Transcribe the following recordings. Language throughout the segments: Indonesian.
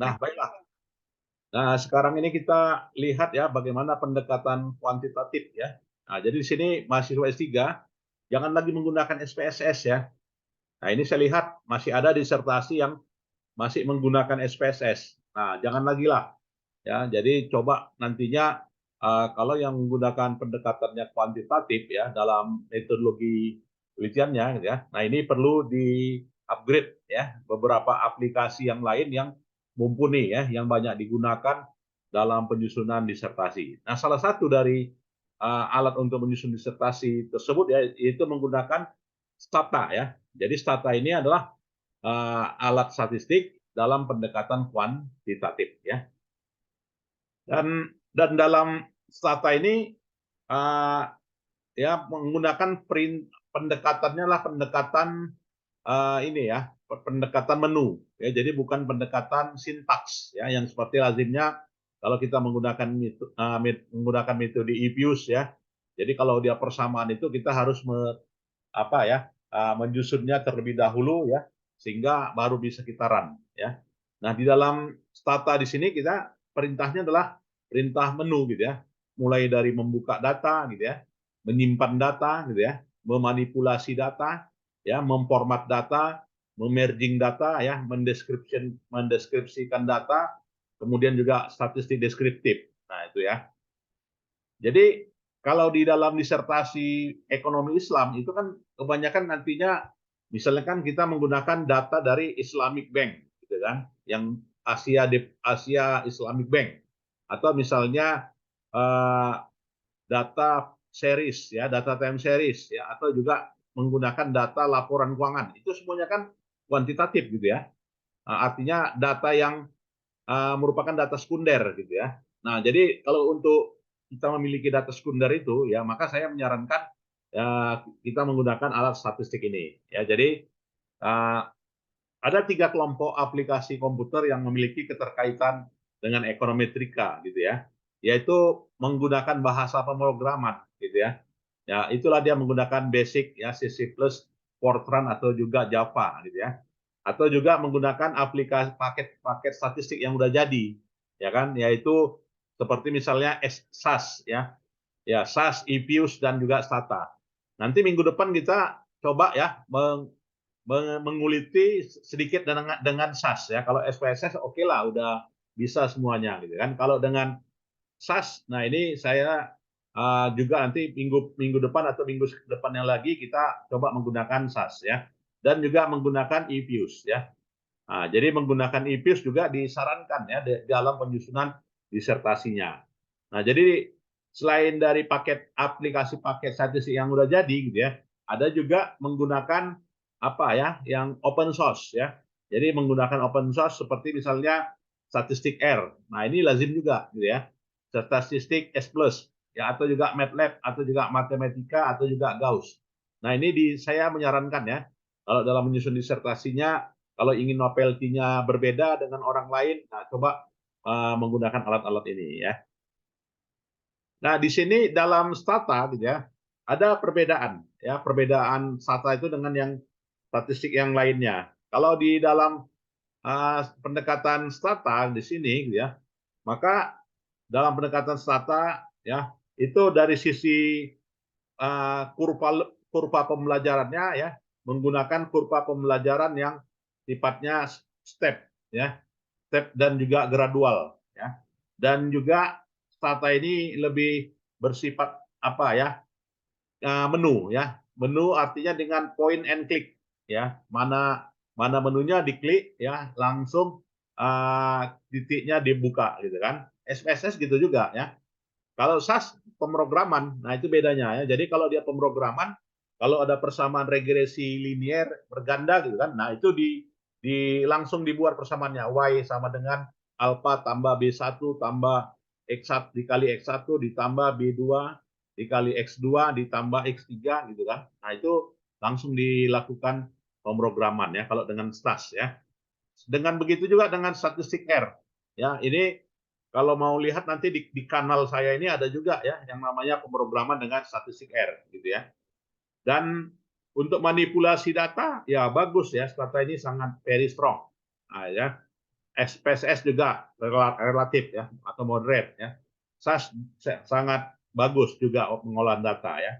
Nah, baiklah. Nah, sekarang ini kita lihat ya bagaimana pendekatan kuantitatif ya. Nah, jadi di sini mahasiswa S3 jangan lagi menggunakan SPSS ya. Nah, ini saya lihat masih ada disertasi yang masih menggunakan SPSS. Nah, jangan lagi lah ya. Jadi coba nantinya kalau yang menggunakan pendekatannya kuantitatif ya dalam metodologi penelitiannya gitu ya. Nah, ini perlu di-upgrade ya beberapa aplikasi yang lain yang mumpuni ya yang banyak digunakan dalam penyusunan disertasi. Nah, salah satu dari alat untuk menyusun disertasi tersebut ya yaitu menggunakan stata ya. Jadi stata ini adalah alat statistik dalam pendekatan kuantitatif ya. Dan dalam stata ini uh, ya menggunakan pendekatannya lah pendekatan ini ya pendekatan menu ya jadi bukan pendekatan sintaks ya yang seperti lazimnya kalau kita menggunakan menggunakan metode Epius ya jadi kalau dia persamaan itu kita harus apa ya menyusunnya terlebih dahulu ya sehingga baru bisa kita run ya. Nah di dalam stata di sini kita perintahnya adalah perintah menu gitu ya, mulai dari membuka data gitu ya, menyimpan data gitu ya, memanipulasi data ya, memformat data, memerging data ya, mendeskripsikan data, kemudian juga statistik deskriptif. Nah itu ya. Jadi kalau di dalam disertasi ekonomi Islam itu kan kebanyakan nantinya misalnya kan kita menggunakan data dari Islamic Bank gitu kan yang Asia Islamic Bank atau misalnya eh, data series ya data time series ya atau juga menggunakan data laporan keuangan itu semuanya kan kuantitatif gitu ya. Artinya data yang merupakan data sekunder gitu ya. Nah, jadi kalau untuk kita memiliki data sekunder itu ya maka saya menyarankan ya, kita menggunakan alat statistik ini ya. Jadi uh, ada 3 kelompok aplikasi komputer yang memiliki keterkaitan dengan ekonometrika gitu ya, yaitu menggunakan bahasa pemrograman gitu ya. Ya, itulah dia menggunakan basic ya C++, Fortran atau juga Java gitu ya. Atau juga menggunakan aplikasi paket-paket statistik yang udah jadi ya kan, yaitu seperti misalnya SAS ya. Ya, SAS, Epius dan juga Stata. Nanti minggu depan kita coba ya menguliti sedikit dengan SAS ya. Kalau SPSS oke okay lah, udah bisa semuanya gitu kan. Kalau dengan SAS, nah ini saya juga nanti minggu minggu depan atau minggu depannya lagi kita coba menggunakan SAS ya. Dan juga menggunakan eViews ya. Nah, jadi menggunakan eViews juga disarankan ya dalam penyusunan disertasinya. Nah, jadi selain dari paket aplikasi paket statistik yang udah jadi gitu ya, ada juga menggunakan apa ya, yang open source ya. Jadi menggunakan open source seperti misalnya statistik R. Nah, ini lazim juga gitu ya. Statistik S+, ya atau juga MATLAB atau juga matematika atau juga Gauss. Nah, ini saya menyarankan ya, kalau dalam menyusun disertasinya kalau ingin novelty-nya berbeda dengan orang lain, nah coba menggunakan alat-alat ini ya. Nah, di sini dalam stata gitu ya, ada perbedaan ya, perbedaan stata itu dengan yang statistik yang lainnya. Kalau di dalam pendekatan stata di sini gitu ya, maka dalam pendekatan stata ya, itu dari sisi kurva kurva pembelajarannya ya, menggunakan kurva pembelajaran yang sifatnya step ya, step dan juga gradual ya. Dan juga stata ini lebih bersifat apa ya? Menu ya. Menu artinya dengan point and click ya. Mana mana menunya diklik ya, langsung titiknya dibuka gitu kan. SPSS gitu juga ya. Kalau SAS pemrograman, nah itu bedanya ya. Jadi kalau dia pemrograman, kalau ada persamaan regresi linier berganda gitu kan, nah itu langsung dibuat persamaannya y sama dengan alfa tambah b1 tambah x1 dikali x1 ditambah b2 dikali x2 ditambah x3 gitu kan. Nah itu langsung dilakukan pemrograman ya kalau dengan SAS ya. Dengan begitu juga dengan statistik R. Ya, ini kalau mau lihat nanti di kanal saya ini ada juga ya yang namanya pemrograman dengan statistik R gitu ya. Dan untuk manipulasi data ya bagus ya, data ini sangat very strong. Nah, ya. SPSS juga relatif ya atau moderate ya. SAS sangat bagus juga pengolahan data ya.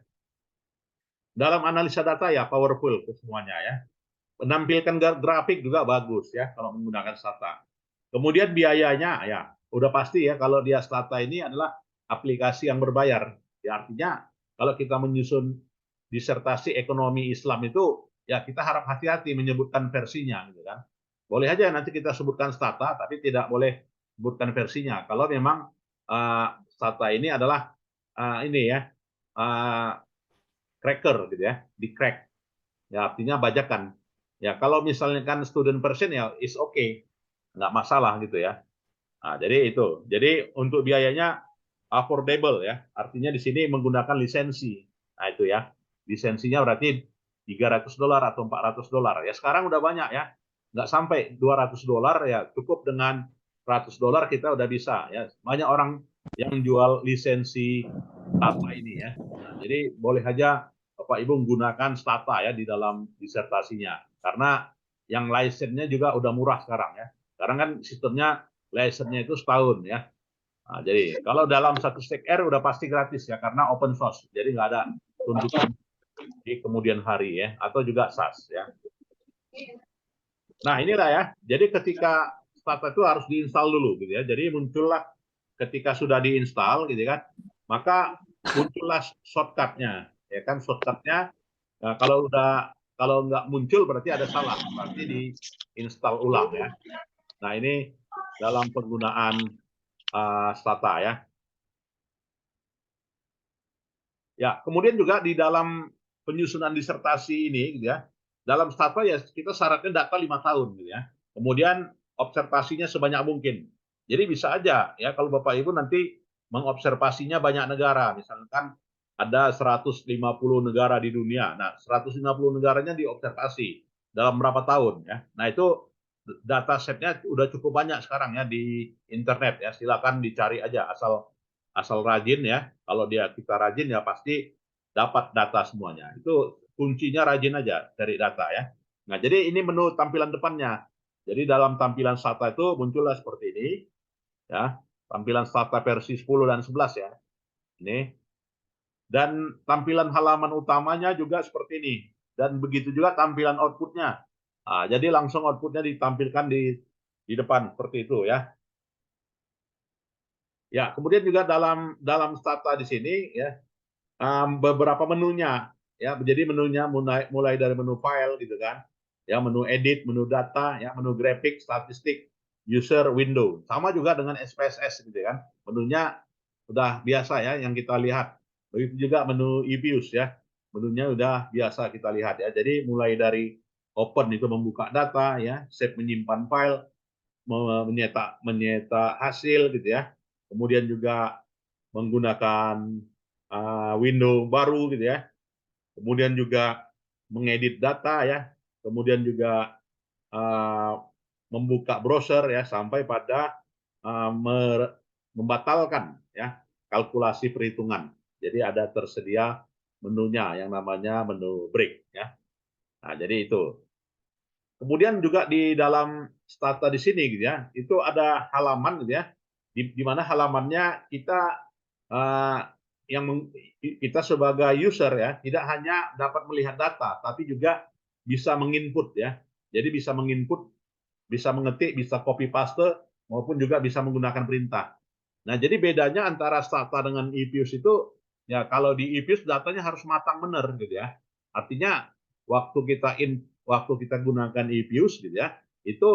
Dalam analisa data ya powerful semuanya ya. Menampilkan grafik juga bagus ya kalau menggunakan Stata. Kemudian biayanya ya udah pasti ya kalau dia Stata ini adalah aplikasi yang berbayar. Ya artinya kalau kita menyusun disertasi ekonomi Islam itu ya kita harap hati-hati menyebutkan versinya gitu kan. Boleh aja nanti kita sebutkan Stata tapi tidak boleh sebutkan versinya. Kalau memang Stata ini adalah ini ya uh, cracker gitu ya, di crack. Ya artinya bajakan. Ya kalau misalnya kan student version ya is okay, nggak masalah gitu ya. Nah, jadi itu. Jadi untuk biayanya affordable ya. Artinya di sini menggunakan lisensi. Nah itu ya. Lisensinya berarti $300 atau $400. Ya sekarang udah banyak ya. Nggak sampai $200 ya. Cukup dengan $100 kita udah bisa ya. Banyak orang yang jual lisensi Stata ini ya. Nah, jadi boleh aja Bapak Ibu menggunakan Stata ya di dalam disertasinya. Karena yang lisensinya juga udah murah sekarang ya. Sekarang kan sistemnya lisensinya itu setahun ya. Nah, jadi kalau dalam satu stack R udah pasti gratis ya karena open source. Jadi nggak ada tuntutan di kemudian hari ya atau juga SaaS ya. Nah inilah ya. Jadi ketika Stata itu harus diinstal dulu gitu ya. Jadi muncullah ketika sudah diinstal gitu kan, maka muncullah shortcutnya ya kan shortcutnya. Nah, kalau nggak muncul berarti ada salah, berarti diinstal ulang ya. Nah ini dalam penggunaan Stata ya. Ya, kemudian juga di dalam penyusunan disertasi ini, gitu ya, dalam Stata ya kita syaratnya data 5 tahun, gitu ya. Kemudian observasinya sebanyak mungkin. Jadi bisa aja ya kalau Bapak Ibu nanti mengobservasinya banyak negara, misalkan ada 150 negara di dunia. Nah, 150 negaranya diobservasi dalam berapa tahun ya. Nah, itu data setnya udah cukup banyak sekarang ya di internet ya. Silakan dicari aja asal rajin ya. Kalau kita rajin ya pasti dapat data semuanya. Itu kuncinya rajin aja cari data ya. Nah, jadi ini menu tampilan depannya. Jadi dalam tampilan Stata itu muncullah seperti ini ya. Tampilan Stata versi 10 dan 11 ya. Ini. Dan tampilan halaman utamanya juga seperti ini. Dan begitu juga tampilan outputnya. Nah, jadi langsung outputnya ditampilkan di depan seperti itu ya. Ya, kemudian juga dalam Stata di sini ya beberapa menunya ya. Jadi menunya mulai dari menu file gitu kan. Ya, menu edit, menu data, ya, menu grafik, statistik, user, window. Sama juga dengan SPSS gitu kan. Menunya udah biasa ya yang kita lihat. Begitu juga menu e-views ya. Menunya udah biasa kita lihat ya. Jadi mulai dari open itu membuka data ya, save menyimpan file, menyeta hasil gitu ya. Kemudian juga menggunakan window baru gitu ya. Kemudian juga mengedit data ya. Kemudian juga membuka browser ya sampai pada membatalkan ya kalkulasi perhitungan. Jadi ada tersedia menunya yang namanya menu break ya. Nah, jadi itu. Kemudian juga di dalam Stata di sini gitu ya, itu ada halaman gitu ya, di mana halamannya kita uh, kita sebagai user ya, tidak hanya dapat melihat data, tapi juga bisa menginput ya. Jadi bisa menginput, bisa mengetik, bisa copy paste, maupun juga bisa menggunakan perintah. Nah, jadi bedanya antara Stata dengan e-views itu, ya kalau di e-views datanya harus matang benar gitu ya. Artinya waktu kita gunakan e-views gitu ya, itu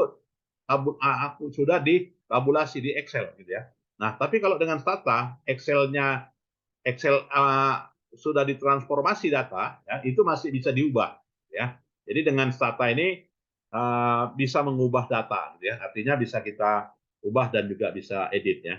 sudah ditabulasi di Excel gitu ya. Nah, tapi kalau dengan Stata, Excel sudah ditransformasi data, ya, itu masih bisa diubah ya. Jadi dengan Stata ini bisa mengubah data, gitu ya. Artinya bisa kita ubah dan juga bisa edit ya.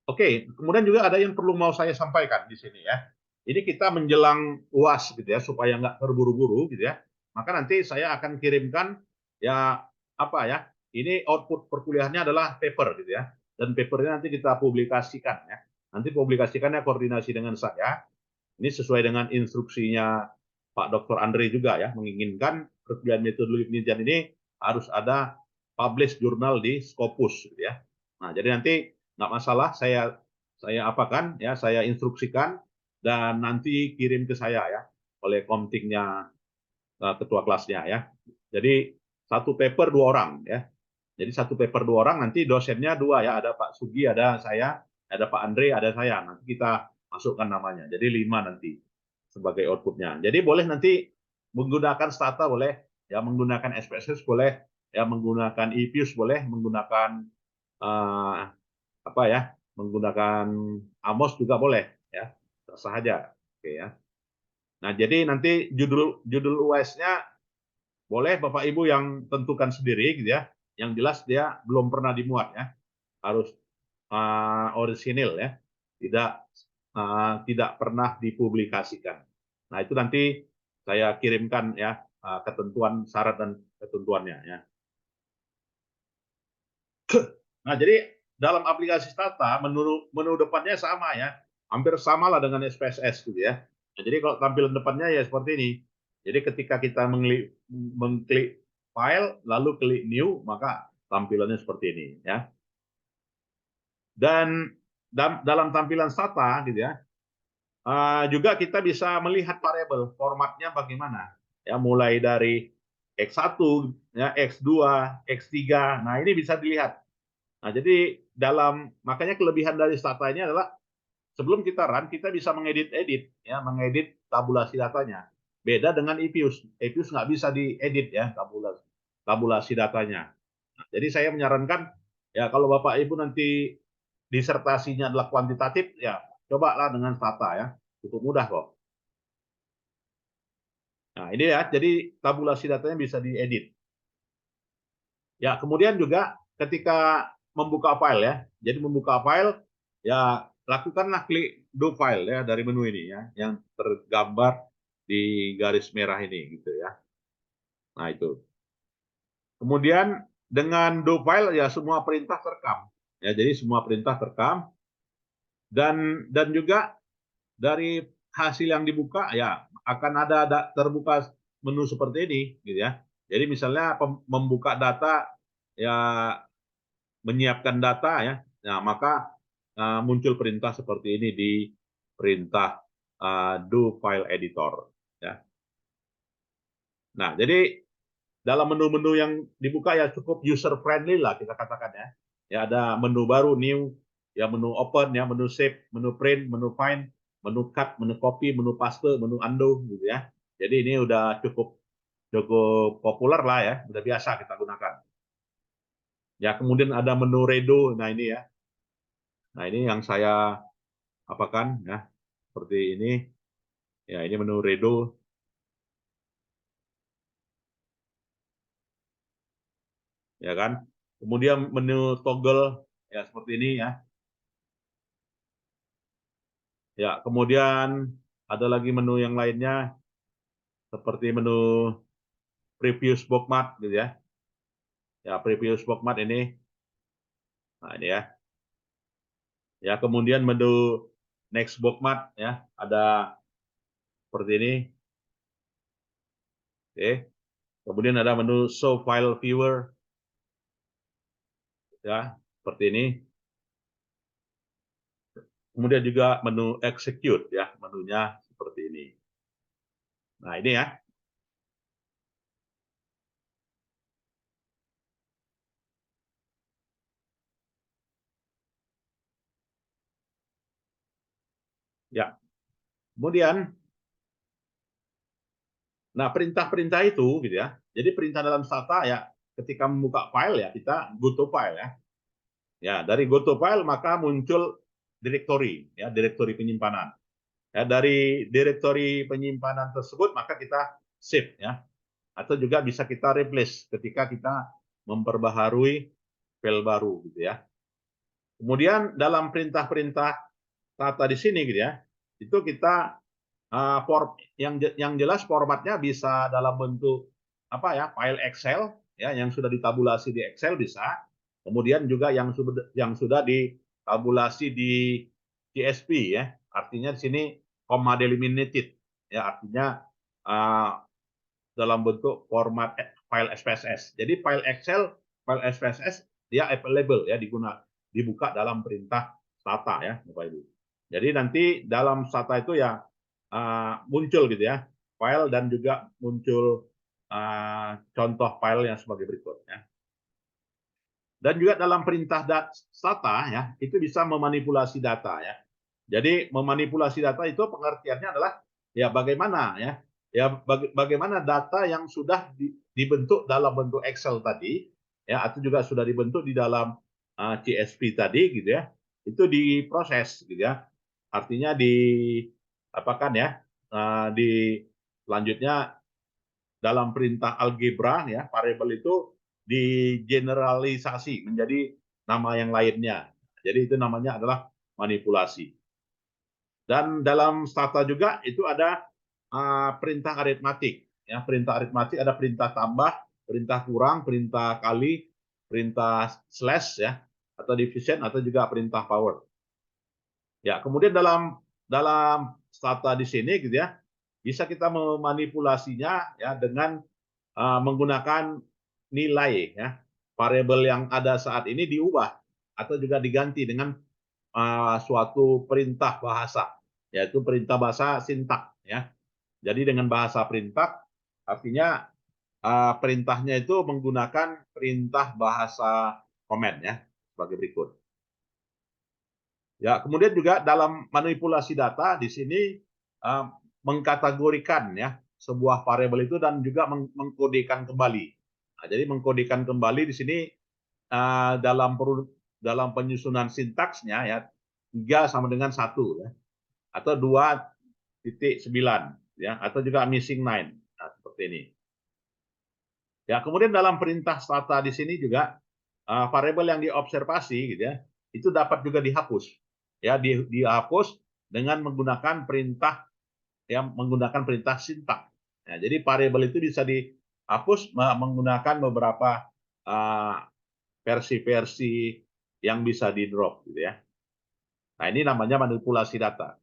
Oke, kemudian juga ada yang perlu mau saya sampaikan di sini ya. Ini kita menjelang UAS gitu ya, supaya nggak terburu-buru gitu ya. Maka nanti saya akan kirimkan ya apa ya, ini output perkuliahannya adalah paper gitu ya. Dan papernya nanti kita publikasikan ya. Nanti publikasikannya koordinasi dengan saya. Ini sesuai dengan instruksinya Pak Dr. Andre juga ya, menginginkan perkuliahan metodologi penelitian ini harus ada publish jurnal di Scopus gitu ya. Nah, jadi nanti nggak masalah saya apakan ya, saya instruksikan dan nanti kirim ke saya ya oleh komtingnya ketua kelasnya ya. Jadi satu paper 2 orang ya. Jadi satu paper 2 orang, nanti dosennya 2 ya, ada Pak Sugi, ada saya, ada Pak Andre, ada saya. Nanti kita masukkan namanya. Jadi 5 nanti sebagai outputnya. Jadi boleh nanti menggunakan Stata boleh, ya menggunakan SPSS boleh, ya menggunakan EPUS boleh, menggunakan apa ya, menggunakan Amos juga boleh ya, terserah aja. Oke ya. Nah jadi nanti judul UAS-nya boleh Bapak Ibu yang tentukan sendiri gitu ya. Yang jelas dia belum pernah dimuat ya. Harus orisinil ya. Tidak pernah dipublikasikan. Nah, itu nanti saya kirimkan ya ketentuan syarat dan ketentuannya ya. Nah, jadi dalam aplikasi Stata menu depannya sama ya. Hampir sama lah dengan SPSS gitu ya. Nah, jadi kalau tampilan depannya ya seperti ini. Jadi ketika kita mengklik file lalu klik new, maka tampilannya seperti ini ya. Dan dalam tampilan Stata gitu ya, juga kita bisa melihat variabel formatnya bagaimana ya, mulai dari X1 ya, X2, X3. Nah, ini bisa dilihat. Nah, jadi makanya kelebihan dari Stata ini adalah sebelum kita run kita bisa mengedit ya, mengedit tabulasi datanya. Beda dengan EPUS. EPUS nggak bisa diedit ya tabulasi datanya. Nah, jadi saya menyarankan ya kalau Bapak Ibu nanti disertasinya adalah kuantitatif ya, cobalah dengan Stata ya. Cukup mudah kok. Nah, ini ya, jadi tabulasi datanya bisa diedit. Ya, kemudian juga ketika membuka file ya. Jadi membuka file ya lakukanlah klik do file ya dari menu ini ya yang tergambar di garis merah ini gitu ya. Nah, itu. Kemudian dengan do file ya semua perintah terekam. Ya, jadi semua perintah terekam dan juga dari hasil yang dibuka ya akan ada terbuka menu seperti ini gitu ya. Jadi misalnya membuka data ya, menyiapkan data ya. Nah, maka muncul perintah seperti ini di perintah do file editor ya. Nah, jadi dalam menu-menu yang dibuka ya cukup user friendly lah kita katakan ya. Ya ada menu baru new, ya menu open ya, menu save, menu print, menu find, menu cut, menu copy, menu paste, menu undo gitu ya. Jadi ini udah cukup populer lah ya, udah biasa kita gunakan. Ya kemudian ada menu redo, nah ini ya. Nah ini yang saya apakan ya, seperti ini. Ya ini menu redo. Ya kan. Kemudian menu toggle ya seperti ini ya. Ya, kemudian ada lagi menu yang lainnya seperti menu previous bookmark gitu ya. Ya, previous bookmark ini. Nah, ini ya. Ya, kemudian menu next bookmark ya, ada seperti ini. Oke. Kemudian ada menu show file viewer ya, seperti ini. Kemudian juga menu execute ya, menunya seperti ini. Nah, ini ya. Ya. Kemudian nah, perintah-perintah itu gitu ya. Jadi perintah dalam Stata ya ketika membuka file ya kita go to file ya. Ya, dari go to file maka muncul directory ya, directory penyimpanan. Ya, dari directory penyimpanan tersebut maka kita save ya. Atau juga bisa kita replace ketika kita memperbaharui file baru gitu ya. Kemudian dalam perintah-perintah Stata di sini gitu ya. Itu kita yang jelas formatnya bisa dalam bentuk apa ya, file Excel ya yang sudah ditabulasi di Excel bisa, kemudian juga yang sudah ditabulasi di CSV ya, artinya di sini comma delimited ya, artinya dalam bentuk format file SPSS. Jadi file Excel file SPSS dia available ya, dibuka dalam perintah stata ya, Bapak Ibu. Jadi nanti dalam stata itu ya muncul gitu ya file dan juga muncul contoh file yang sebagai berikut ya. Dan juga dalam perintah stata ya, itu bisa memanipulasi data ya. Jadi memanipulasi data itu pengertiannya adalah ya bagaimana bagaimana data yang sudah dibentuk dalam bentuk Excel tadi ya, atau juga sudah dibentuk di dalam CSV tadi gitu ya, itu diproses gitu ya. Artinya apakan ya, di selanjutnya dalam perintah algebra ya, variabel itu digeneralisasi menjadi nama yang lainnya. Jadi itu namanya adalah manipulasi. Dan dalam stata juga itu ada perintah aritmatik. Ya, perintah aritmatik ada perintah tambah, perintah kurang, perintah kali, perintah slash ya, atau division, atau juga perintah power. Ya, kemudian dalam stata di sini gitu ya, bisa kita memanipulasinya ya dengan menggunakan nilai ya, variabel yang ada saat ini diubah atau juga diganti dengan suatu perintah bahasa, yaitu perintah bahasa sintak ya. Jadi dengan bahasa perintah artinya perintahnya itu menggunakan perintah bahasa komen ya, sebagai berikut. Ya, kemudian juga dalam manipulasi data di sini mengkategorikan ya sebuah variabel itu dan juga mengkodekan kembali. Nah, jadi mengkodekan kembali di sini dalam penyusunan sintaksnya ya 3 sama dengan 1 ya, atau 2.9 ya, atau juga missing 9. Nah, seperti ini. Ya, kemudian dalam perintah stata di sini juga variabel yang diobservasi gitu ya, itu dapat juga dihapus. Ya, dihapus dengan menggunakan perintah sintak. Nah, jadi variabel itu bisa dihapus menggunakan beberapa versi-versi yang bisa di-drop gitu ya. Nah, ini namanya manipulasi data.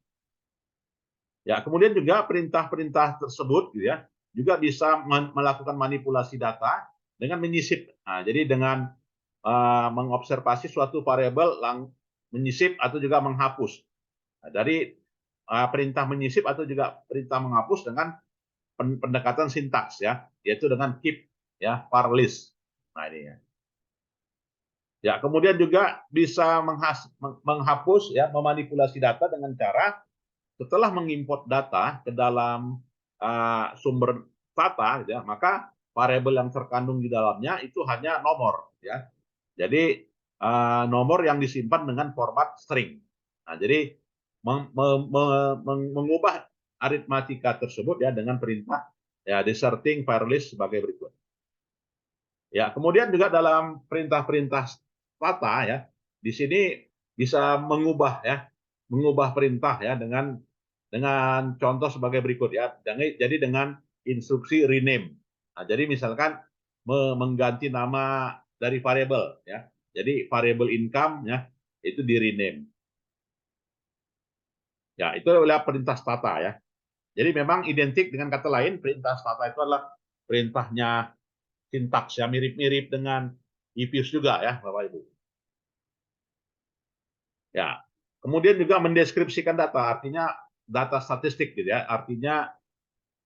Ya, kemudian juga perintah-perintah tersebut gitu ya, juga bisa melakukan manipulasi data dengan menyisip. Nah, jadi dengan mengobservasi suatu variabel, menyisip atau juga menghapus. Nah, dari perintah menyisip atau juga perintah menghapus dengan pendekatan sintaks ya, yaitu dengan keep ya, var list. Nah, ini ya. Ya, kemudian juga bisa menghapus ya, memanipulasi data dengan cara setelah mengimport data ke dalam sumber data, ya, maka variabel yang terkandung di dalamnya itu hanya nomor, ya. Jadi nomor yang disimpan dengan format string. Nah, jadi mengubah aritmatika tersebut ya dengan perintah ya deserting varlist sebagai berikut. Ya, kemudian juga dalam perintah-perintah stata ya, di sini bisa mengubah perintah ya dengan contoh sebagai berikut ya. Jadi dengan instruksi rename. Nah, jadi misalkan mengganti nama dari variabel ya. Jadi variabel income ya itu di rename. Ya, itu adalah perintah stata ya. Jadi memang identik dengan kata lain, perintah stata itu adalah perintahnya sintaks ya, mirip-mirip dengan IPUS juga ya, Bapak Ibu. Ya. Kemudian juga mendeskripsikan data, artinya data statistik gitu ya, artinya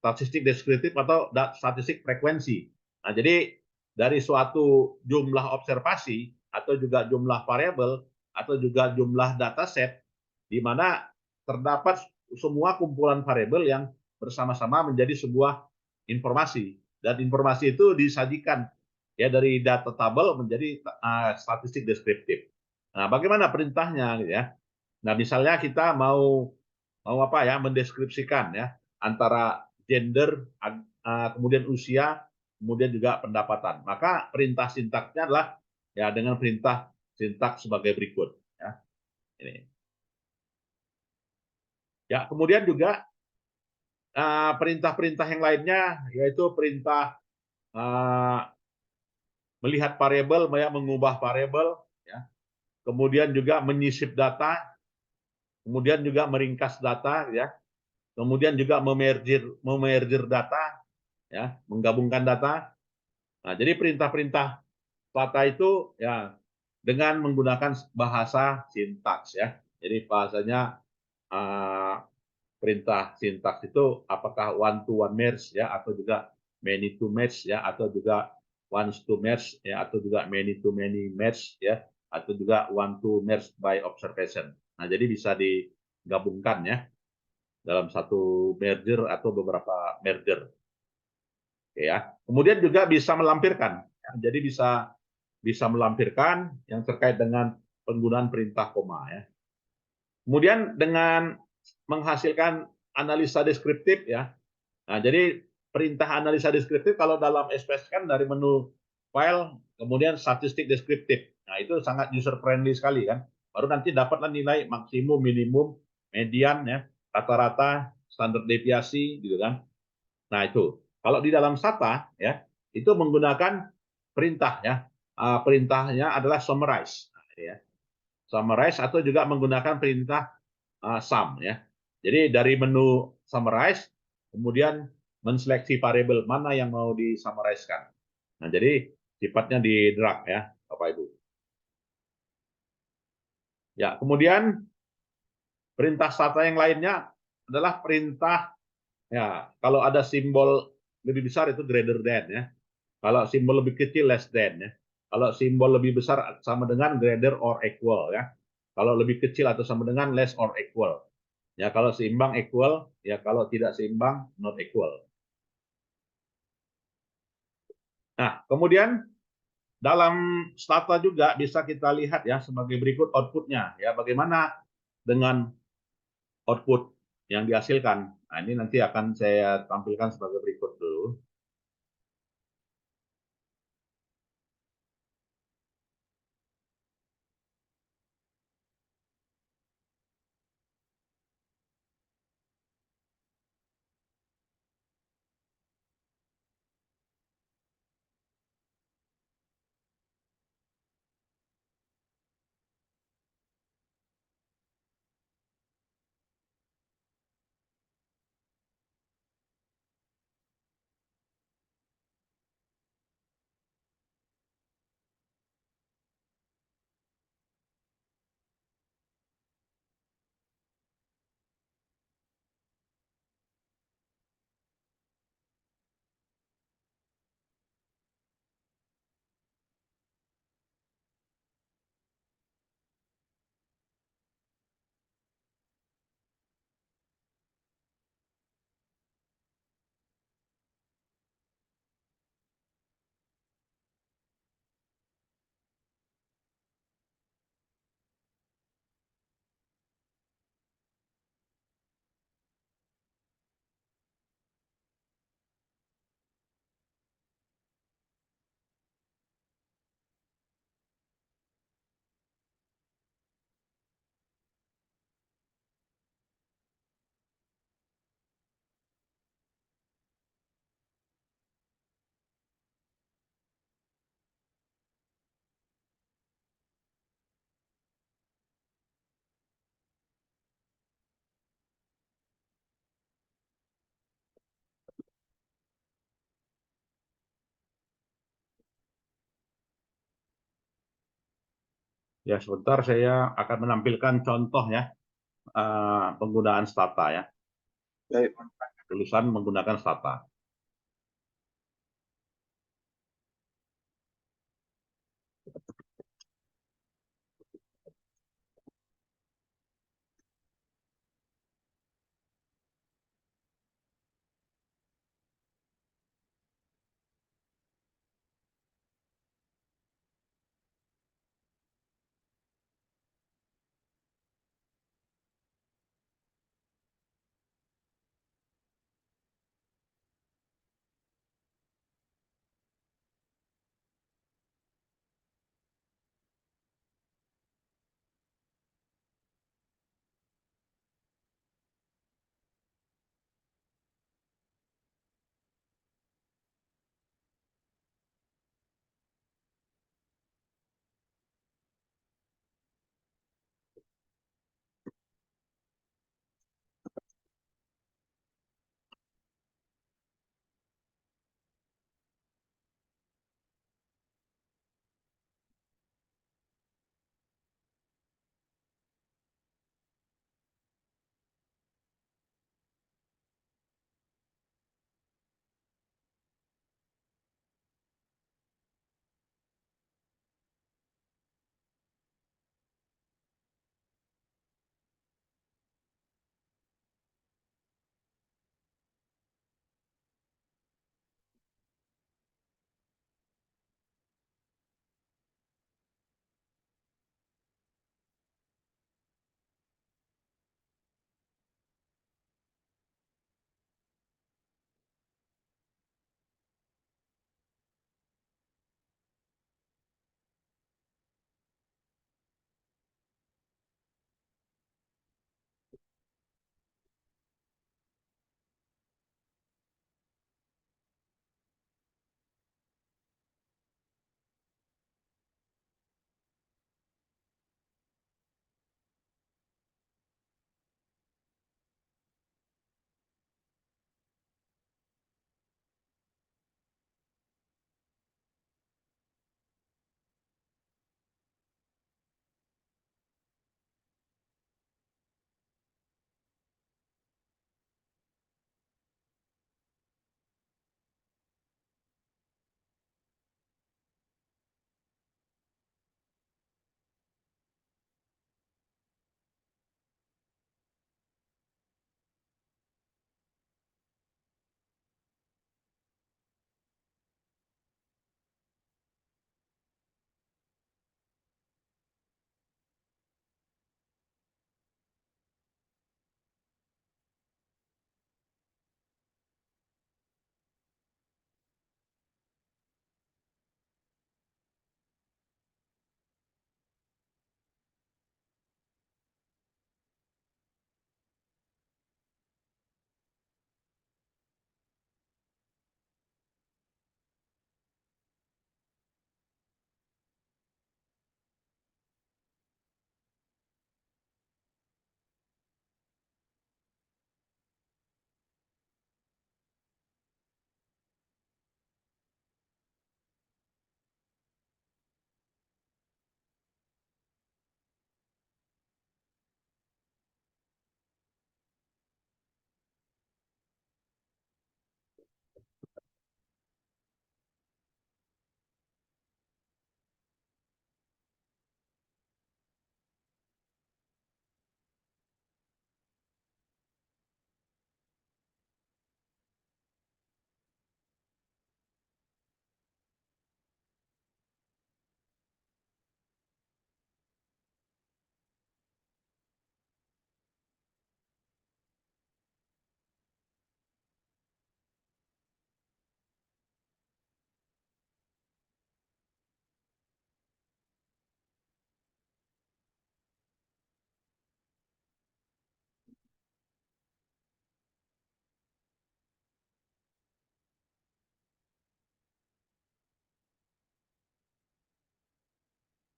statistik deskriptif atau statistik frekuensi. Nah, jadi dari suatu jumlah observasi atau juga jumlah variabel atau juga jumlah dataset di mana terdapat semua kumpulan variabel yang bersama-sama menjadi sebuah informasi, dan informasi itu disajikan ya dari data tabel menjadi statistik deskriptif. Nah, bagaimana perintahnya gitu ya? Nah, misalnya kita mau apa ya, mendeskripsikan ya antara gender, kemudian usia, kemudian juga pendapatan. Maka perintah sintaksnya adalah ya dengan perintah sintaks sebagai berikut ya. Ini. Ya, kemudian juga perintah-perintah yang lainnya yaitu perintah melihat variabel, mengubah variabel ya. Kemudian juga menyisip data, kemudian juga meringkas data ya. Kemudian juga memerger data ya, menggabungkan data. Nah, jadi perintah-perintah Stata itu ya dengan menggunakan bahasa sintaks ya. Jadi bahasanya uh, perintah sintaks itu apakah one to one merge ya atau juga many to merge ya atau juga once to merge ya atau juga many to many merge ya atau juga one to merge by observation. Nah, jadi bisa digabungkan ya dalam satu merger atau beberapa merger ya. Kemudian juga bisa melampirkan. Ya. Jadi bisa bisa melampirkan yang terkait dengan penggunaan perintah koma ya. Kemudian dengan menghasilkan analisa deskriptif ya. Nah, jadi perintah analisa deskriptif kalau dalam SPS kan dari menu file kemudian statistik deskriptif. Nah, itu sangat user friendly sekali kan. Baru nanti dapatlah nilai maksimum, minimum, median ya, rata-rata, standar deviasi gitu kan. Nah, itu. Kalau di dalam SATA ya, itu menggunakan perintah ya. Perintahnya adalah summarize ya. Summarize atau juga menggunakan perintah sum ya. Jadi dari menu summarize kemudian menseleksi variabel mana yang mau disummarizekan. Nah, jadi sifatnya di drag ya, Bapak Ibu. Ya, kemudian perintah SATA yang lainnya adalah perintah ya, kalau ada simbol lebih besar itu greater than ya. Kalau simbol lebih kecil less than ya. Kalau simbol lebih besar sama dengan greater or equal ya. Kalau lebih kecil atau sama dengan less or equal. Ya, kalau seimbang equal, ya kalau tidak seimbang not equal. Nah, kemudian dalam stata juga bisa kita lihat ya sebagai berikut outputnya ya bagaimana dengan output yang dihasilkan. Nah, ini nanti akan saya tampilkan sebagai berikut dulu. Ya, sebentar saya akan menampilkan contoh ya penggunaan stata ya. Tulisan menggunakan stata.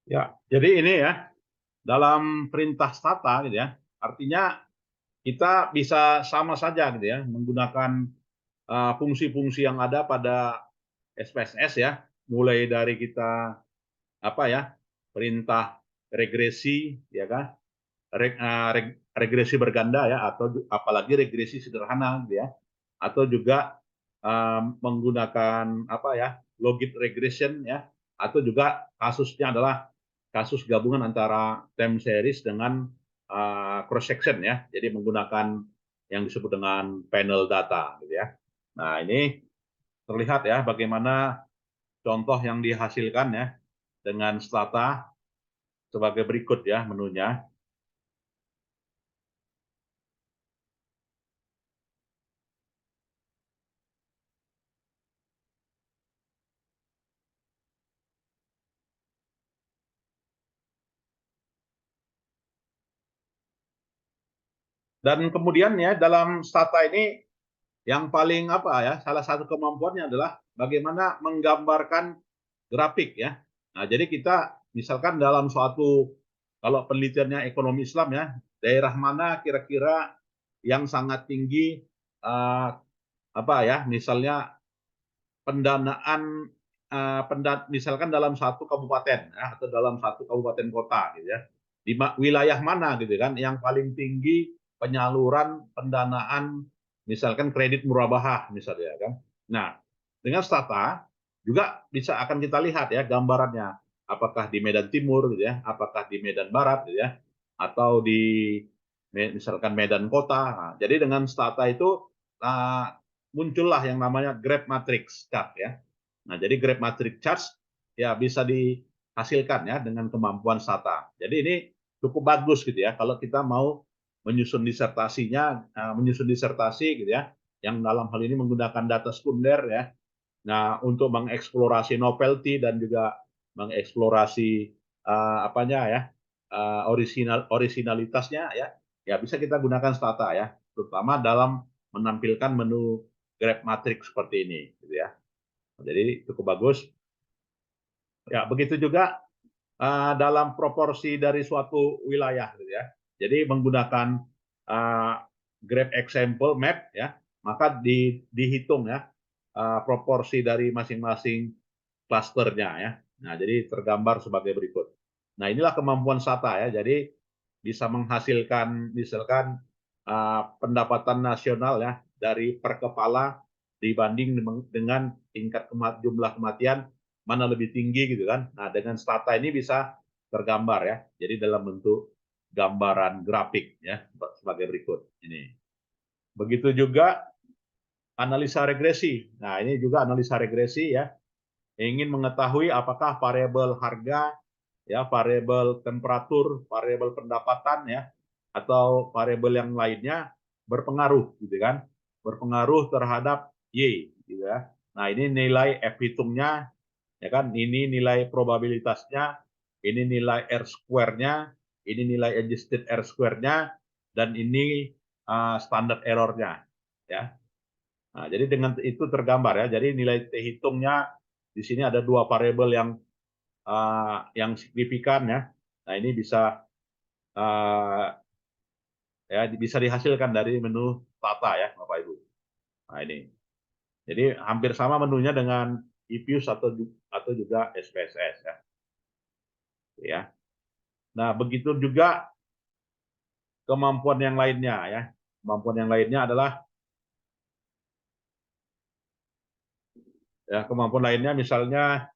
Ya, jadi ini ya, dalam perintah stata gitu ya, artinya kita bisa sama saja gitu ya, menggunakan fungsi-fungsi yang ada pada SPSS ya, mulai dari kita apa ya, perintah regresi ya kan, regresi berganda ya, atau apalagi regresi sederhana gitu ya, atau juga menggunakan apa ya, logit regression ya, atau juga kasusnya adalah kasus gabungan antara time series dengan cross section ya, jadi menggunakan yang disebut dengan panel data gitu ya. Nah, ini terlihat ya bagaimana contoh yang dihasilkan ya dengan Stata sebagai berikut ya menunya. Dan kemudian ya dalam Stata ini yang paling apa ya, salah satu kemampuannya adalah bagaimana menggambarkan grafik ya. Nah, jadi kita misalkan dalam suatu, kalau penelitiannya ekonomi Islam ya, daerah mana kira-kira yang sangat tinggi apa ya, misalnya pendanaan misalkan dalam satu kabupaten ya, atau dalam satu kabupaten kota gitu ya, di wilayah mana gitu kan yang paling tinggi penyaluran pendanaan misalkan kredit murabahah misalnya kan. Nah, dengan Stata juga bisa akan kita lihat ya gambarannya, apakah di Medan Timur gitu ya, apakah di Medan Barat gitu ya, atau di misalkan Medan Kota. Nah, jadi dengan Stata itu muncullah yang namanya graph matrix chart ya. Nah, jadi graph matrix chart ya bisa dihasilkan ya dengan kemampuan Stata. Jadi ini cukup bagus gitu ya kalau kita mau menyusun disertasinya, menyusun disertasi gitu ya, yang dalam hal ini menggunakan data sekunder ya. Nah, untuk mengeksplorasi novelty dan juga mengeksplorasi apanya ya, originalitasnya ya, ya bisa kita gunakan Stata ya, terutama dalam menampilkan menu graph matrix seperti ini, gitu ya. Jadi cukup bagus. Ya, begitu juga dalam proporsi dari suatu wilayah, gitu ya. Jadi menggunakan uh, graph example map ya, maka dihitung ya proporsi dari masing-masing klasternya ya. Nah, jadi tergambar sebagai berikut. Nah, inilah kemampuan SATA ya. Jadi bisa menghasilkan misalkan pendapatan nasional ya dari per kepala dibanding dengan tingkat jumlah kematian mana lebih tinggi gitu kan. Nah, dengan Stata ini bisa tergambar ya. Jadi dalam bentuk gambaran grafik ya sebagai berikut ini. Begitu juga analisa regresi. Nah, ini juga analisa regresi ya. Ingin mengetahui apakah variabel harga ya, variabel temperatur, variabel pendapatan ya, atau variabel yang lainnya berpengaruh gitu kan. Berpengaruh terhadap Y gitu ya. Nah, ini nilai F hitungnya ya kan, ini nilai probabilitasnya, ini nilai R square-nya, ini nilai adjusted R square-nya, dan ini standar error-nya ya. Nah, jadi dengan itu tergambar ya. Jadi nilai T hitungnya di sini ada dua variabel yang signifikan ya. Nah, ini bisa uh, ya bisa dihasilkan dari menu Tata ya, Bapak Ibu. Nah, ini. Jadi hampir sama menunya dengan EPUS atau juga SPSS ya. Ya. Nah, begitu juga kemampuan yang lainnya ya. Kemampuan yang lainnya adalah ya, kemampuan lainnya misalnya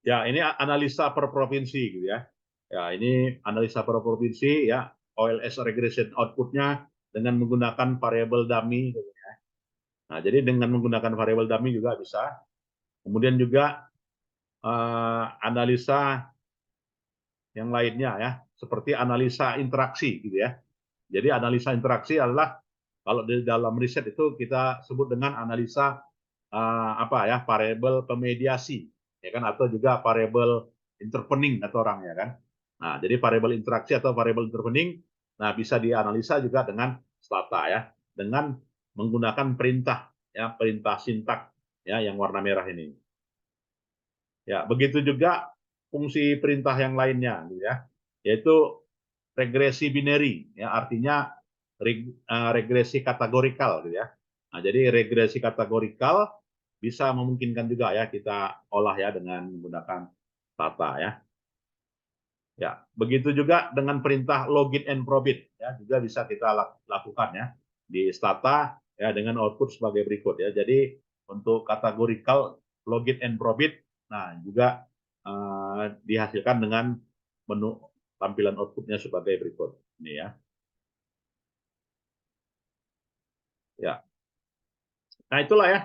ya ini analisa per provinsi gitu ya. Ya, ini analisa per provinsi ya, OLS regression outputnya dengan menggunakan variabel dummy gitu ya. Nah, jadi dengan menggunakan variabel dummy juga bisa. Kemudian juga analisa yang lainnya ya, seperti analisa interaksi gitu ya. Jadi analisa interaksi adalah kalau di dalam riset itu kita sebut dengan analisa apa ya, variabel pemediasi ya kan, atau juga variabel intervening atau orang ya kan. Nah, jadi variabel interaksi atau variabel intervening nah bisa dianalisa juga dengan Stata ya, dengan menggunakan perintah ya, perintah sintak ya yang warna merah ini. Ya, begitu juga fungsi perintah yang lainnya, gitu ya, yaitu regresi binary, ya, artinya regresi kategorikal, gitu ya. Nah, jadi regresi kategorikal bisa memungkinkan juga ya kita olah ya dengan menggunakan Stata ya. Ya, begitu juga dengan perintah login and probit ya, juga bisa kita lakukan ya di Stata ya dengan output sebagai berikut ya. Jadi untuk kategorikal login and probit, nah juga dihasilkan dengan menu tampilan outputnya sebagai berikut ini ya. Ya, nah itulah ya.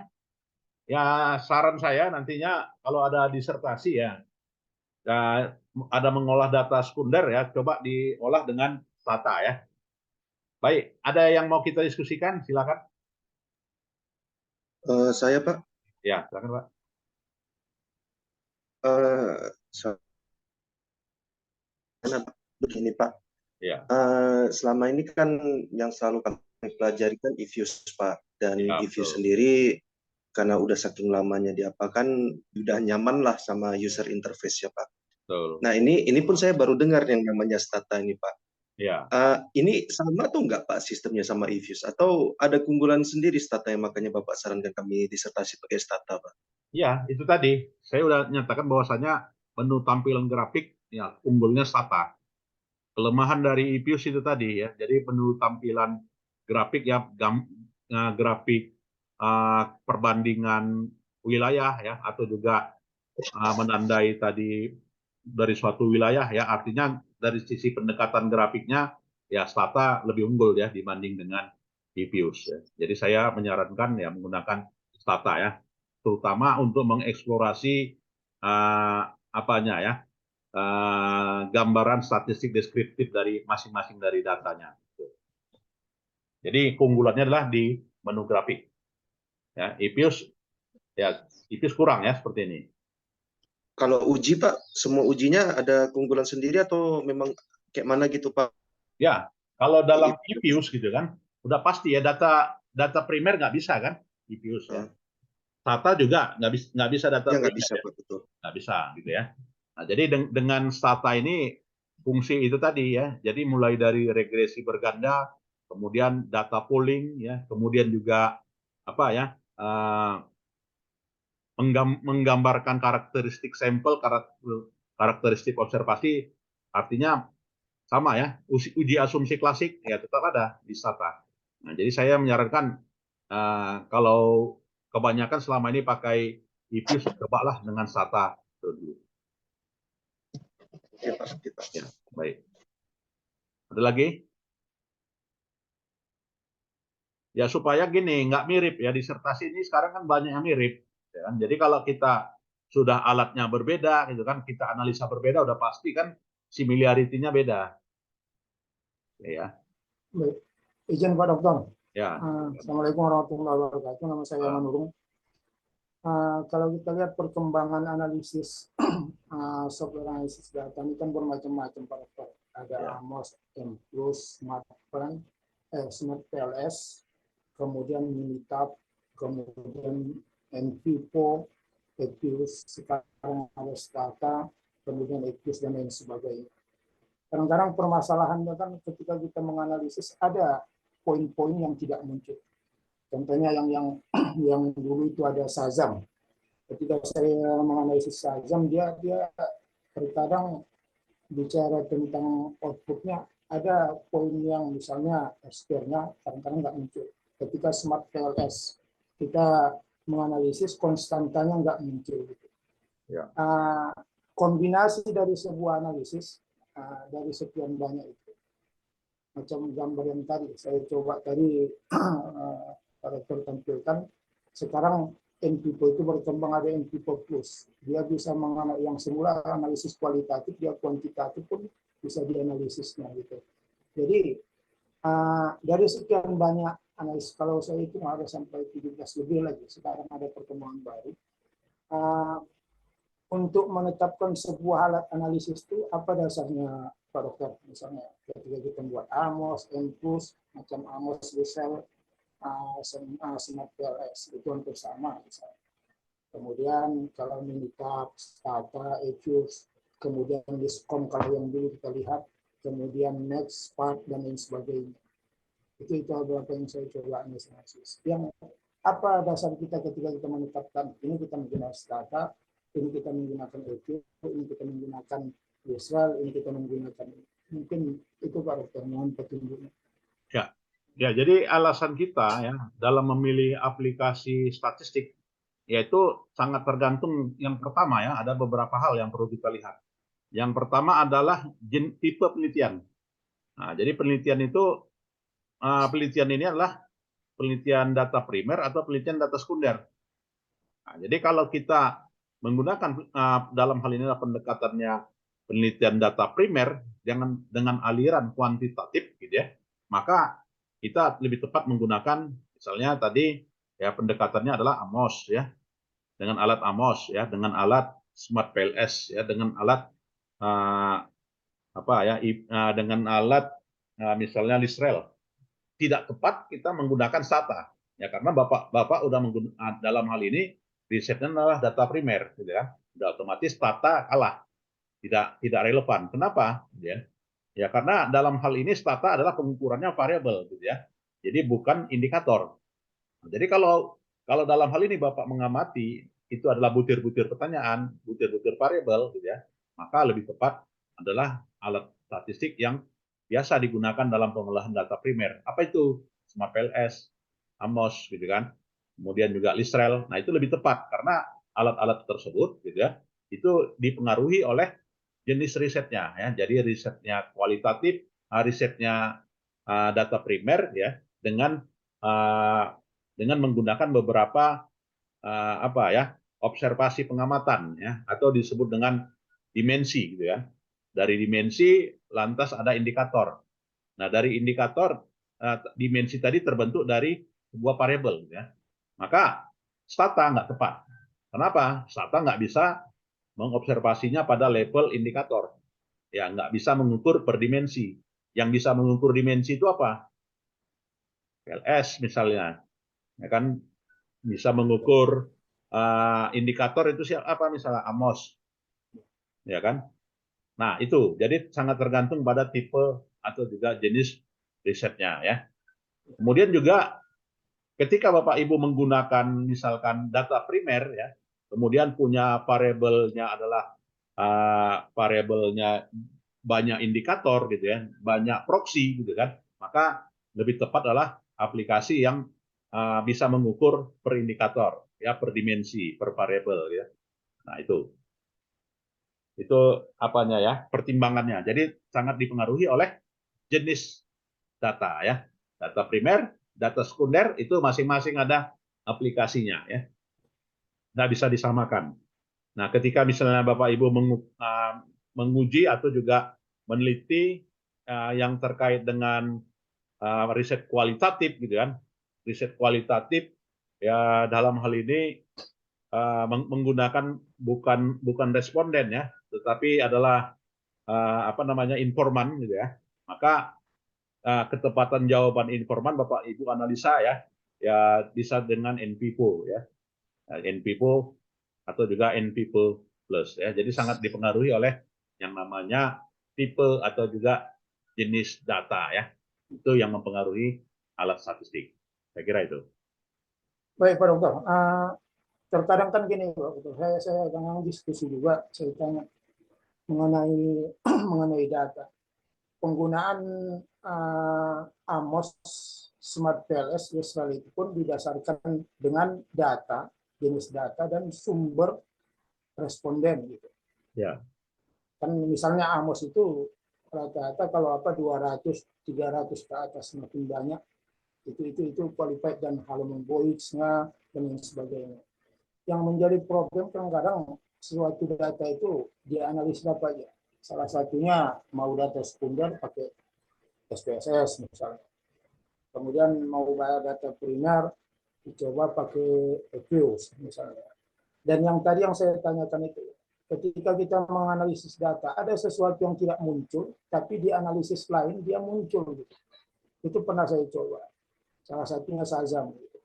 Ya saran saya nantinya kalau ada disertasi ya, ada mengolah data sekunder ya, coba diolah dengan Stata ya. Baik, ada yang mau kita diskusikan? Silakan. Saya Pak, Ya, silakan Pak. saya begini Pak, Ya, selama ini kan yang selalu kami pelajari kan eViews Pak, dan ya eViews betul, sendiri karena udah saking lamanya diapakan, udah nyaman lah sama user interface ya Pak. betul. Nah ini pun saya baru dengar yang namanya Stata ini Pak. Ya, Ini sama tuh nggak Pak sistemnya sama eViews, atau ada keunggulan sendiri Stata yang makanya Bapak sarankan kami disertasi pakai Stata Pak? ya itu tadi. Saya sudah nyatakan bahwasanya menu tampilan grafik ya unggulnya Stata. Kelemahan dari eViews itu tadi ya. Jadi menu tampilan grafik ya grafik perbandingan wilayah ya atau juga menandai tadi dari suatu wilayah ya artinya dari sisi pendekatan grafiknya ya Stata lebih unggul ya dibanding dengan eViews ya. Jadi saya menyarankan ya menggunakan Stata ya terutama untuk mengeksplorasi apanya ya gambaran statistik deskriptif dari masing-masing dari datanya. Jadi keunggulannya adalah di menu grafik. Ya, eViews kurang ya seperti ini. Kalau uji Pak, semua ujinya ada keunggulan sendiri atau memang kayak mana gitu Pak? Ya, kalau dalam eViews gitu kan, udah pasti ya data primer nggak bisa kan, eViews ya. Ya, Stata juga nggak bisa data ya nggak primer bisa ya, Pak, betul. nggak bisa gitu ya. Nah, jadi dengan Stata ini fungsi itu tadi ya, jadi mulai dari regresi berganda, kemudian data pooling ya, kemudian juga apa ya menggambarkan karakteristik sampel, karakteristik observasi, artinya sama ya, uji asumsi klasik ya tetap ada di Stata. Nah, jadi saya menyarankan kalau kebanyakan selama ini pakai eViews, cobalah dengan Stata dulu. Oke Pak, oke Pak. Ya, baik. Ada lagi? Ya supaya gini, nggak mirip ya disertasi ini sekarang kan banyak yang mirip. Ya kan? Jadi kalau kita sudah alatnya berbeda, gitu kan, kita analisa berbeda, udah pasti kan similarity-nya beda. Ya, Baik, izin Pak Dokter. ya. Assalamualaikum warahmatullahi wabarakatuh. Nama saya Manurung. Kalau kita lihat perkembangan analisis software analisis data ini kan bermacam-macam Pak Dokter. Ada Ya. AMOS, M+, Smart PLS, kemudian Minitab, kemudian NVivo, Epius, sekarang ada Stata, kemudian Epius dan lain sebagainya. Kadang-kadang permasalahannya kan ketika kita menganalisis ada poin-poin yang tidak muncul. Contohnya yang dulu itu ada Shazam. Ketika saya menganalisis Shazam, dia terkadang bicara tentang outputnya ada poin yang misalnya SPR-nya kadang-kadang nggak muncul. Ketika Smart PLS kita menganalisis konstantanya nggak muncul. Ya. Kombinasi dari sebuah analisis dari sekian banyak itu, macam gambar yang tadi saya coba tadi pada tertampilkan, sekarang NVivo itu berkembang, ada NVivo Plus, dia bisa menganalisis yang semula analisis kualitatif, dia kuantitatif pun bisa dianalisisnya gitu. Jadi dari sekian banyak analisis, kalau saya itu ada sampai 17 lebih lagi, sekarang ada perkembangan baru. Untuk menetapkan sebuah alat analisis itu apa dasarnya Pak Dokter? Misalnya ketika kita buat AMOS, MPLUS, macam AMOS, Wesel, Smart PLS, itu hampir sama misalnya. Kemudian kalau Minitab, Stata, Equius, kemudian Diskom kalau yang dulu kita lihat, kemudian Next, Spark, dan lain sebagainya. Itu beberapa yang saya coba analisis. Yang apa dasar kita ketika kita menetapkan ini kita menggunakan Stata, ini kita menggunakan Equius, ini kita menggunakan Israel, ini kita menggunakan, mungkin itu Pak Dokter, mohon petunjuknya. Ya, jadi alasan kita ya dalam memilih aplikasi statistik yaitu sangat tergantung. Yang pertama ya, ada beberapa hal yang perlu kita lihat. Yang pertama adalah tipe penelitian. Nah, jadi penelitian ini adalah penelitian data primer atau penelitian data sekunder. Nah, jadi kalau kita menggunakan dalam hal ini pendekatannya penelitian data primer dengan aliran kuantitatif, gitu ya, maka kita lebih tepat menggunakan misalnya tadi ya pendekatannya adalah AMOS ya, dengan alat AMOS ya, dengan alat Smart PLS ya, dengan alat dengan alat misalnya Lisrel. Tidak tepat kita menggunakan Stata ya, karena bapak udah menggunakan dalam hal ini risetnya adalah data primer, gitu ya, udah otomatis Stata kalah, tidak relevan. Kenapa? Ya karena dalam hal ini Stata adalah pengukurannya variabel, gitu ya, jadi bukan indikator. Jadi kalau dalam hal ini bapak mengamati itu adalah butir-butir pertanyaan, butir-butir variabel, gitu ya, maka lebih tepat adalah alat statistik yang biasa digunakan dalam pengolahan data primer. Apa itu? Smart PLS, AMOS, gitu kan. Kemudian juga Lisrel. Nah, itu lebih tepat karena alat-alat tersebut, gitu ya, itu dipengaruhi oleh jenis risetnya ya. Jadi risetnya kualitatif, risetnya data primer ya, dengan menggunakan beberapa observasi pengamatan ya, atau disebut dengan dimensi, gitu ya. Dari dimensi lantas ada indikator. Nah, dari indikator dimensi tadi terbentuk dari sebuah variabel, gitu ya. Maka Stata nggak tepat. Kenapa? Stata nggak bisa mengobservasinya pada level indikator. Ya, nggak bisa mengukur per dimensi. Yang bisa mengukur dimensi itu apa? PLS misalnya. Ya kan, bisa mengukur indikator itu apa misalnya AMOS. Ya kan? Nah, itu. Jadi sangat tergantung pada tipe atau juga jenis risetnya ya. Kemudian juga ketika Bapak Ibu menggunakan misalkan data primer ya, kemudian punya variabelnya adalah variabelnya banyak indikator, gitu ya, banyak proksi, gitu kan, maka lebih tepat adalah aplikasi yang bisa mengukur per indikator ya, per dimensi, per variabel ya. Nah, itu apanya ya, pertimbangannya. Jadi sangat dipengaruhi oleh jenis data ya. Data primer, data sekunder itu masing-masing ada aplikasinya ya. Nggak bisa disamakan. Nah, ketika misalnya Bapak Ibu menguji atau juga meneliti yang terkait dengan riset kualitatif, gitu kan. Riset kualitatif ya dalam hal ini menggunakan bukan responden ya, tetapi adalah informan, gitu ya. Maka ketepatan jawaban informan Bapak Ibu analisa ya bisa dengan NPIPO ya. NPIPO atau juga NPIPO plus ya. Jadi sangat dipengaruhi oleh yang namanya tipe atau juga jenis data ya. Itu yang mempengaruhi alat statistik. Saya kira itu. Baik Pak Dokter, terkadang kan gini Pak Dokter, saya kadang diskusi juga, saya tanya mengenai data. Penggunaan AMOS Smart PLS Israel itu pun didasarkan dengan data, jenis data dan sumber responden gitu. Ya. Kan misalnya AMOS itu rata-rata kalau 200, 300 ke atas, semakin banyak itu qualified dan Hallman Boyce-nya dan lain sebagainya. Yang menjadi problem kadang-kadang suatu data itu dianalisis apa aja. Salah satunya mau data sekunder pakai SPSS misalnya. Kemudian mau data primer dicoba pakai Equius misalnya. Dan yang tadi yang saya tanyakan itu, ketika kita menganalisis data, ada sesuatu yang tidak muncul, tapi di analisis lain dia muncul. Gitu. Itu pernah saya coba. Salah satunya Shazam. Gitu.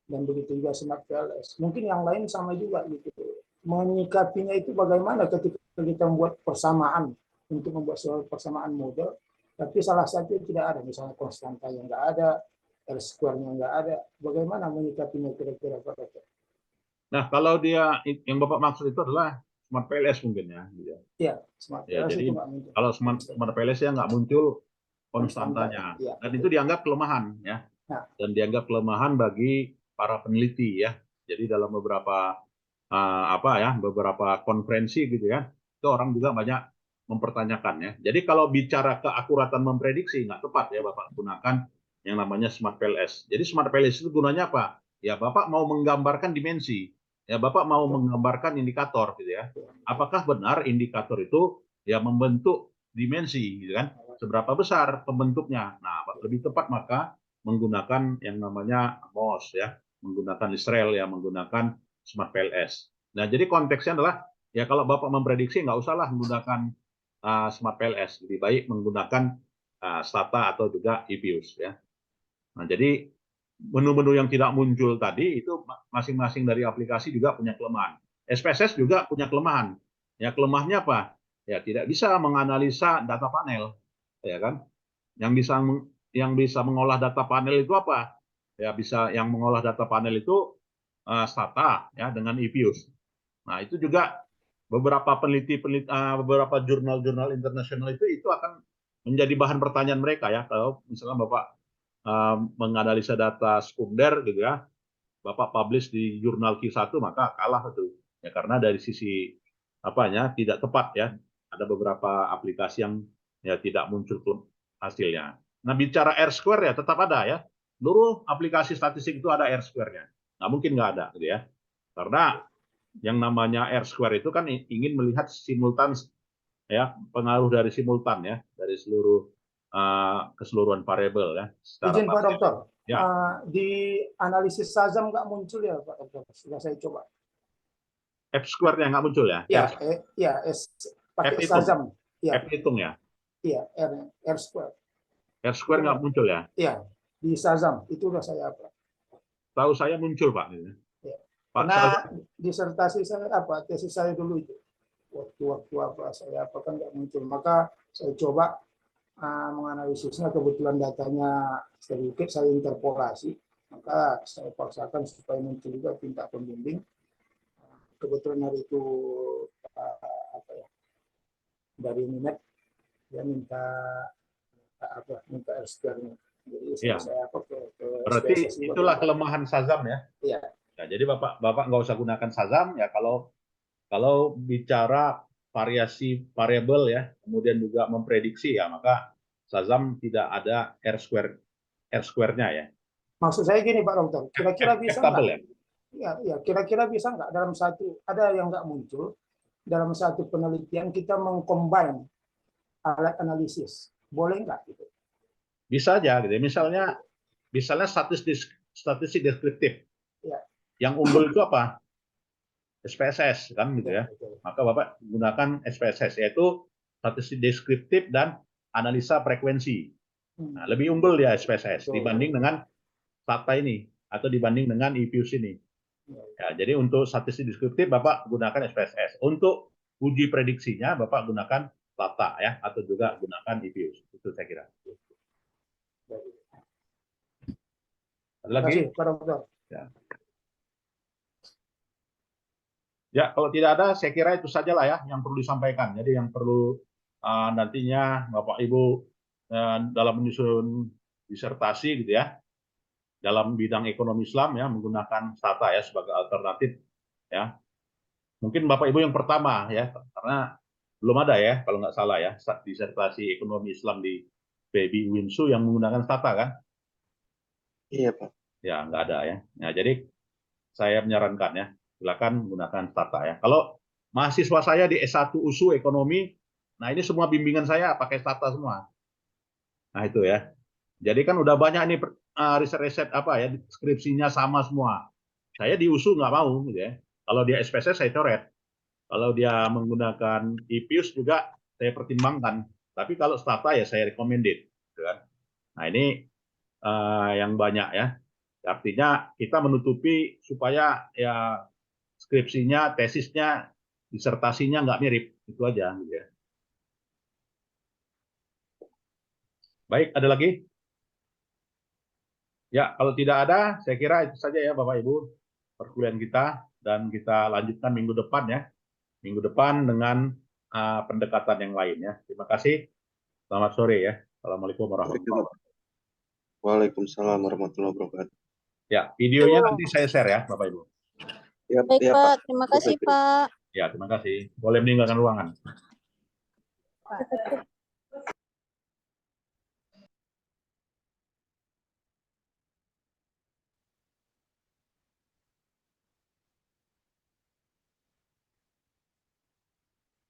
dan begitu juga Smart PLS. Mungkin yang lain sama juga gitu. Menyikapinya itu bagaimana ketika kita membuat persamaan untuk membuat sebuah persamaan model, tapi salah satu tidak ada, misalnya konstanta yang nggak ada, R-square-nya nggak ada. Bagaimana menyikapinya kira-kira Pak Dokter? Nah, kalau dia yang Bapak maksud itu adalah Smart PLS mungkin ya. Gitu. Iya, Smart Ya, PLS itu jadi nggak muncul. kalau Smart PLS ya nggak muncul konstantanya, Ya, dan itu dianggap kelemahan ya, nah, dan dianggap kelemahan bagi para peneliti ya. Jadi dalam beberapa beberapa konferensi gitu ya, itu orang juga banyak mempertanyakan ya. Jadi kalau bicara keakuratan memprediksi nggak tepat ya Bapak gunakan yang namanya Smart PLS. Jadi Smart PLS itu gunanya apa? Ya Bapak mau menggambarkan dimensi, ya Bapak mau menggambarkan indikator gitu ya. Apakah benar indikator itu ya membentuk dimensi gitu kan? Seberapa besar pembentuknya? Nah, lebih tepat maka menggunakan yang namanya MOS ya, menggunakan Israel ya, menggunakan Smart PLS. Nah, jadi konteksnya adalah ya kalau Bapak memprediksi nggak usahlah menggunakan Smart PLS, lebih baik menggunakan Stata atau juga EPIUS ya. Nah, jadi menu-menu yang tidak muncul tadi itu masing-masing dari aplikasi juga punya kelemahan. SPSS juga punya kelemahan. Ya, kelemahannya apa? Ya, tidak bisa menganalisa data panel, ya kan? Yang bisa mengolah data panel itu apa? Ya, bisa yang mengolah data panel itu Stata ya dengan EPIUS. Nah, itu juga beberapa beberapa jurnal-jurnal internasional itu akan menjadi bahan pertanyaan mereka ya. Kalau misalnya Bapak menganalisa data sekunder gitu ya, Bapak publish di jurnal Q1 maka kalah itu. Ya karena dari sisi apanya tidak tepat ya. Ada beberapa aplikasi yang ya tidak muncul hasilnya. Nah, bicara R-square ya tetap ada ya. Seluruh aplikasi statistik itu ada R-square-nya. Nggak mungkin nggak ada gitu ya. Karena yang namanya R-square itu kan ingin melihat simultan ya, pengaruh dari simultan ya, dari seluruh keseluruhan variabel ya. Izin Pak Dokter, Ya. di analisis Shazam nggak muncul ya Pak Dokter? Sudah saya coba. F-square-nya nggak muncul ya? Ya, pakai Shazam. F hitung ya? Iya, R square. R-square nggak muncul ya? Iya, di Shazam itu udah saya apa? Tahu saya muncul Pak. Ya. Pak Karena Shazam. disertasi saya apa? Tesis saya dulu itu. Waktu apa saya apa kan nggak muncul. Maka saya coba menganalisisnya, kebetulan datanya sedikit saya interpolasi, maka saya paksakan supaya muncul juga tinta pembimbing. Kebetulan hari itu dari Minet dia minta R-square-nya. Jadi saya berarti itulah kelemahan Shazam ya. Iya. Nah, jadi Bapak nggak usah gunakan Shazam ya kalau bicara variasi variabel ya, kemudian juga memprediksi ya, maka Shazam tidak ada R-square-nya ya. Maksud saya gini Pak Dokter, kira-kira bisa nggak? Ya, kira-kira bisa nggak dalam satu, ada yang nggak muncul, dalam satu penelitian kita mengcombine alat analisis, boleh nggak gitu? Bisa aja gitu. Misalnya statistik deskriptif. Ya. Yang unggul itu apa? SPSS kan gitu ya. Maka Bapak gunakan SPSS, yaitu statistik deskriptif dan analisa frekuensi. Nah, lebih unggul ya SPSS dibanding dengan Stata ini atau dibanding dengan EPIUS ini. Ya, jadi untuk statistik deskriptif Bapak gunakan SPSS. Untuk uji prediksinya Bapak gunakan Stata ya, atau juga gunakan EPIUS. Itu saya kira. Ada lagi? Terima kasih Pak Dokter. Ya, kalau tidak ada, saya kira itu sajalah ya yang perlu disampaikan. Jadi yang perlu nantinya Bapak Ibu dalam menyusun disertasi gitu ya, dalam bidang ekonomi Islam ya, menggunakan Stata ya sebagai alternatif ya. Mungkin Bapak Ibu yang pertama ya, karena belum ada ya kalau nggak salah ya disertasi ekonomi Islam di PB Winsu yang menggunakan Stata kan? Iya Pak. Ya nggak ada ya. Nah, jadi saya menyarankan ya, silakan menggunakan Stata ya. Kalau mahasiswa saya di S1 USU ekonomi, nah ini semua bimbingan saya pakai Stata semua. Nah itu ya. Jadi kan udah banyak nih riset-riset apa ya, skripsinya sama semua. Saya di USU nggak mau gitu ya. Kalau dia SPSS saya coret. Kalau dia menggunakan EPIUS juga saya pertimbangkan. Tapi kalau Stata ya saya recommended. Gitu kan. Nah ini yang banyak ya. Artinya kita menutupi supaya ya skripsinya, tesisnya, disertasinya nggak mirip, itu aja. Gitu ya. Baik, ada lagi? Ya, kalau tidak ada, saya kira itu saja ya Bapak Ibu perkuliahan kita, dan kita lanjutkan minggu depan ya. Minggu depan dengan pendekatan yang lain ya. Terima kasih. Selamat sore ya. Assalamualaikum warahmatullahi wabarakatuh. Waalaikumsalam warahmatullahi wabarakatuh. Ya, videonya nanti saya share ya Bapak Ibu. Ya, Baik ya, Pak, terima kasih Pak. Ya, terima kasih. Boleh meninggalkan ruangan. Pak.